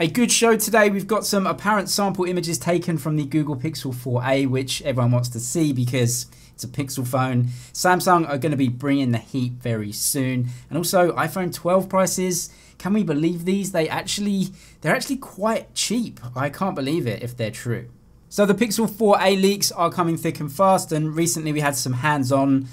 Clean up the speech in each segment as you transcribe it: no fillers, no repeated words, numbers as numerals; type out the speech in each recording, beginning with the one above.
A good show today. We've got some apparent sample images taken from the Google Pixel 4a, which everyone wants to see because it's a Pixel phone. Samsung are going to be bringing the heat very soon. And also iPhone 12 prices. Can we believe these? They're actually quite cheap. I can't believe it if they're true. So the Pixel 4a leaks are coming thick and fast, and recently we had some hands-on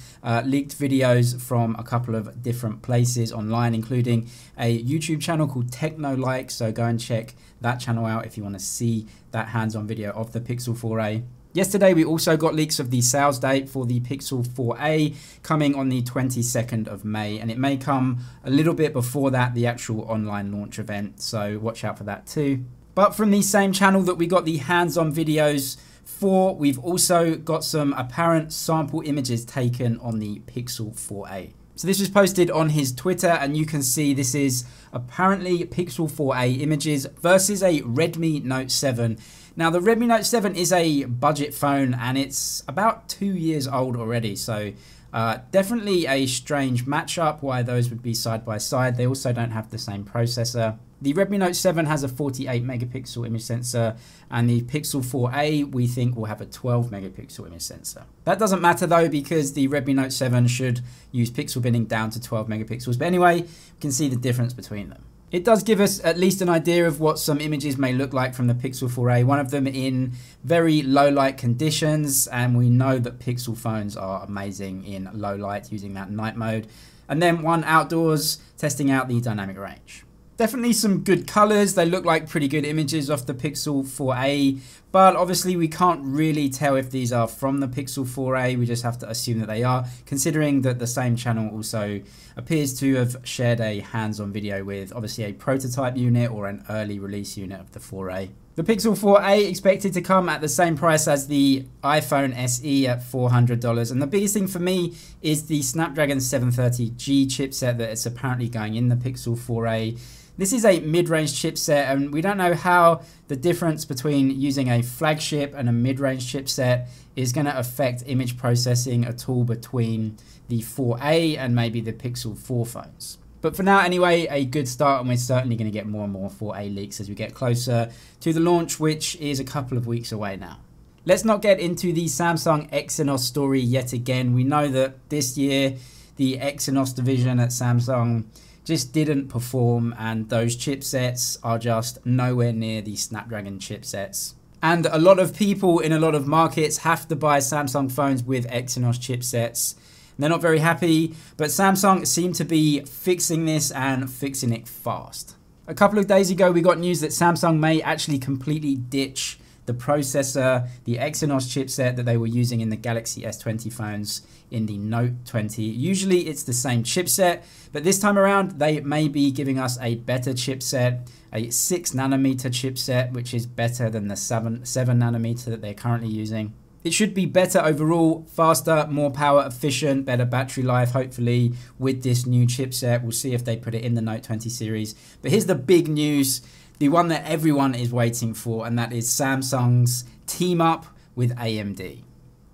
leaked videos from a couple of different places online, including a YouTube channel called Techno-like, so go and check that channel out if you want to see that hands-on video of the Pixel 4a. Yesterday we also got leaks of the sales date for the Pixel 4a coming on the 22nd of May, and it may come a little bit before that, the actual online launch event, so watch out for that too. But from the same channel that we got the hands-on videos for, we've also got some apparent sample images taken on the Pixel 4a. So this was posted on his Twitter, and you can see this is apparently Pixel 4a images versus a Redmi Note 7. Now the Redmi Note 7 is a budget phone and it's about 2 years old already, so definitely a strange matchup why those would be side by side. They also don't have the same processor. The Redmi Note 7 has a 48 megapixel image sensor, and the Pixel 4a we think will have a 12 megapixel image sensor. That doesn't matter though, because the Redmi Note 7 should use pixel binning down to 12 megapixels. But anyway, you can see the difference between them. It does give us at least an idea of what some images may look like from the Pixel 4a, one of them in very low light conditions, and we know that Pixel phones are amazing in low light using that night mode. And then one outdoors, testing out the dynamic range. Definitely some good colors. They look like pretty good images of the Pixel 4a, but obviously we can't really tell if these are from the Pixel 4a. We just have to assume that they are, considering that the same channel also appears to have shared a hands-on video with obviously a prototype unit or an early release unit of the 4a. The Pixel 4a expected to come at the same price as the iPhone SE at $400. And the biggest thing for me is the Snapdragon 730G chipset that is apparently going in the Pixel 4a. This is a mid-range chipset, and we don't know how the difference between using a flagship and a mid-range chipset is going to affect image processing at all between the 4a and maybe the Pixel 4 phones. But for now anyway, a good start, and we're certainly going to get more and more 4a leaks as we get closer to the launch, which is a couple of weeks away now. Let's not get into the Samsung Exynos story yet again. We know that this year the Exynos division at Samsung just didn't perform, and those chipsets are just nowhere near the Snapdragon chipsets. And a lot of people in a lot of markets have to buy Samsung phones with Exynos chipsets. They're not very happy, but Samsung seem to be fixing this and fixing it fast. A couple of days ago, we got news that Samsung may actually completely ditch the processor, the Exynos chipset that they were using in the Galaxy S21 phones in the Note 20. Usually it's the same chipset, but this time around they may be giving us a better chipset, a 6nm chipset, which is better than the 7nm that they're currently using. It should be better overall, faster, more power efficient, better battery life, hopefully, with this new chipset. We'll see if they put it in the Note 20 series. But here's the big news, the one that everyone is waiting for, and that is Samsung's team up with AMD.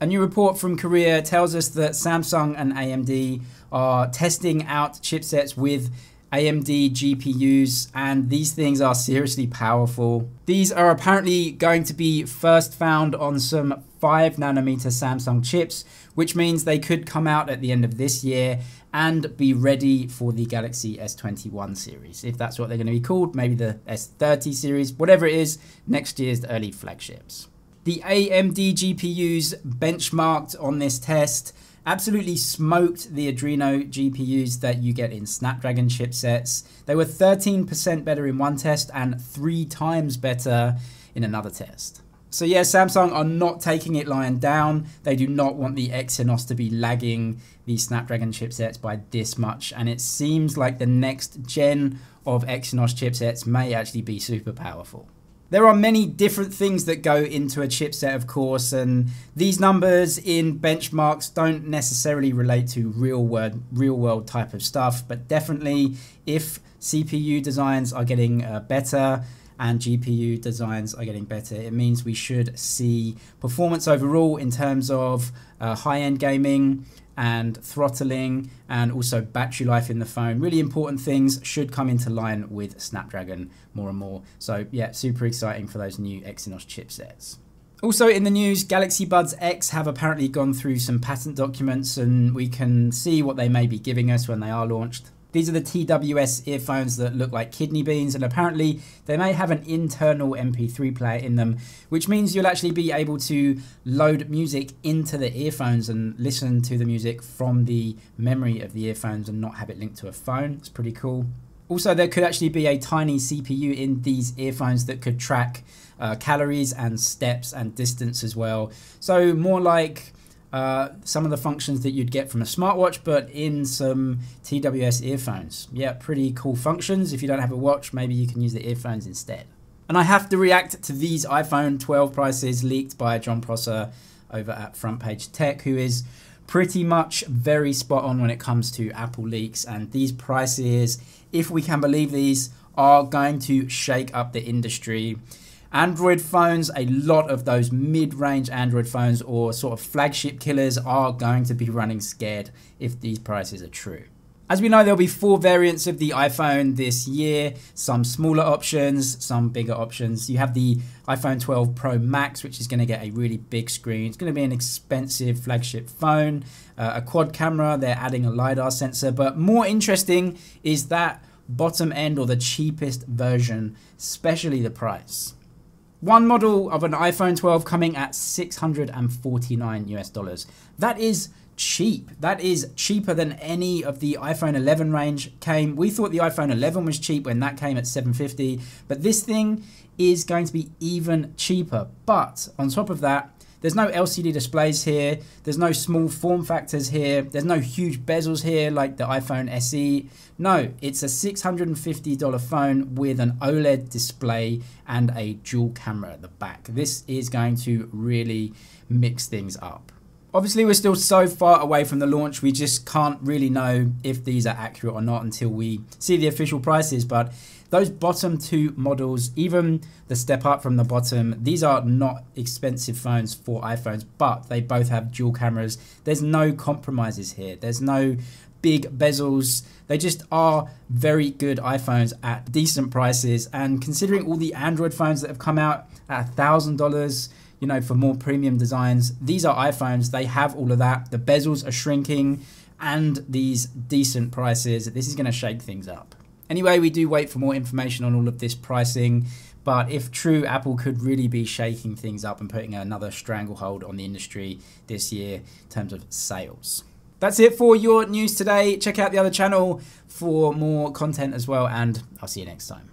A new report from Korea tells us that Samsung and AMD are testing out chipsets with AMD GPUs, and these things are seriously powerful. These are apparently going to be first found on some 5nm Samsung chips, which means they could come out at the end of this year and be ready for the Galaxy S21 series, if that's what they're going to be called, maybe the S30 series, whatever it is, next year's early flagships. The AMD GPUs benchmarked on this test absolutely smoked the Adreno GPUs that you get in Snapdragon chipsets. They were 13% better in one test and 3 times better in another test. So yeah, Samsung are not taking it lying down. They do not want the Exynos to be lagging the Snapdragon chipsets by this much, and it seems like the next gen of Exynos chipsets may actually be super powerful. There are many different things that go into a chipset, of course, and these numbers in benchmarks don't necessarily relate to real world type of stuff, but definitely if CPU designs are getting better and GPU designs are getting better, it means we should see performance overall in terms of high-end gaming and throttling, and also battery life in the phone. Really important things should come into line with Snapdragon more and more. So yeah, super exciting for those new Exynos chipsets. Also in the news, Galaxy Buds X have apparently gone through some patent documents, and we can see what they may be giving us when they are launched. These are the TWS earphones that look like kidney beans, and apparently they may have an internal MP3 player in them, which means you'll actually be able to load music into the earphones and listen to the music from the memory of the earphones and not have it linked to a phone. It's pretty cool. Also, there could actually be a tiny CPU in these earphones that could track calories and steps and distance as well. So more like some of the functions that you'd get from a smartwatch, but in some TWS earphones. Yeah, pretty cool functions. If you don't have a watch, maybe you can use the earphones instead. And I have to react to these iPhone 12 prices leaked by John Prosser over at Front Page Tech, who is pretty much very spot on when it comes to Apple leaks. And these prices, if we can believe these, are going to shake up the industry. Android phones, a lot of those mid-range Android phones or sort of flagship killers are going to be running scared if these prices are true. As we know, there'll be 4 variants of the iPhone this year, some smaller options, some bigger options. You have the iPhone 12 Pro Max, which is going to get a really big screen. It's going to be an expensive flagship phone, a quad camera, they're adding a LiDAR sensor, but more interesting is that bottom end or the cheapest version, especially the price. One model of an iPhone 12 coming at $649 US. That is cheap. That is cheaper than any of the iPhone 11 range came. We thought the iPhone 11 was cheap when that came at $750, but this thing is going to be even cheaper. But on top of that, there's no LCD displays here. There's no small form factors here. There's no huge bezels here like the iPhone SE. No, it's a $650 phone with an OLED display and a dual camera at the back. This is going to really mix things up. Obviously, we're still so far away from the launch, we just can't really know if these are accurate or not until we see the official prices. But those bottom 2 models, even the step up from the bottom, these are not expensive phones for iPhones, but they both have dual cameras. There's no compromises here. There's no big bezels. They just are very good iPhones at decent prices. And considering all the Android phones that have come out at $1,000, you know, for more premium designs, these are iPhones. They have all of that. The bezels are shrinking and these decent prices. This is going to shake things up. Anyway, we do wait for more information on all of this pricing, but if true, Apple could really be shaking things up and putting another stranglehold on the industry this year in terms of sales. That's it for your news today. Check out the other channel for more content as well, and I'll see you next time.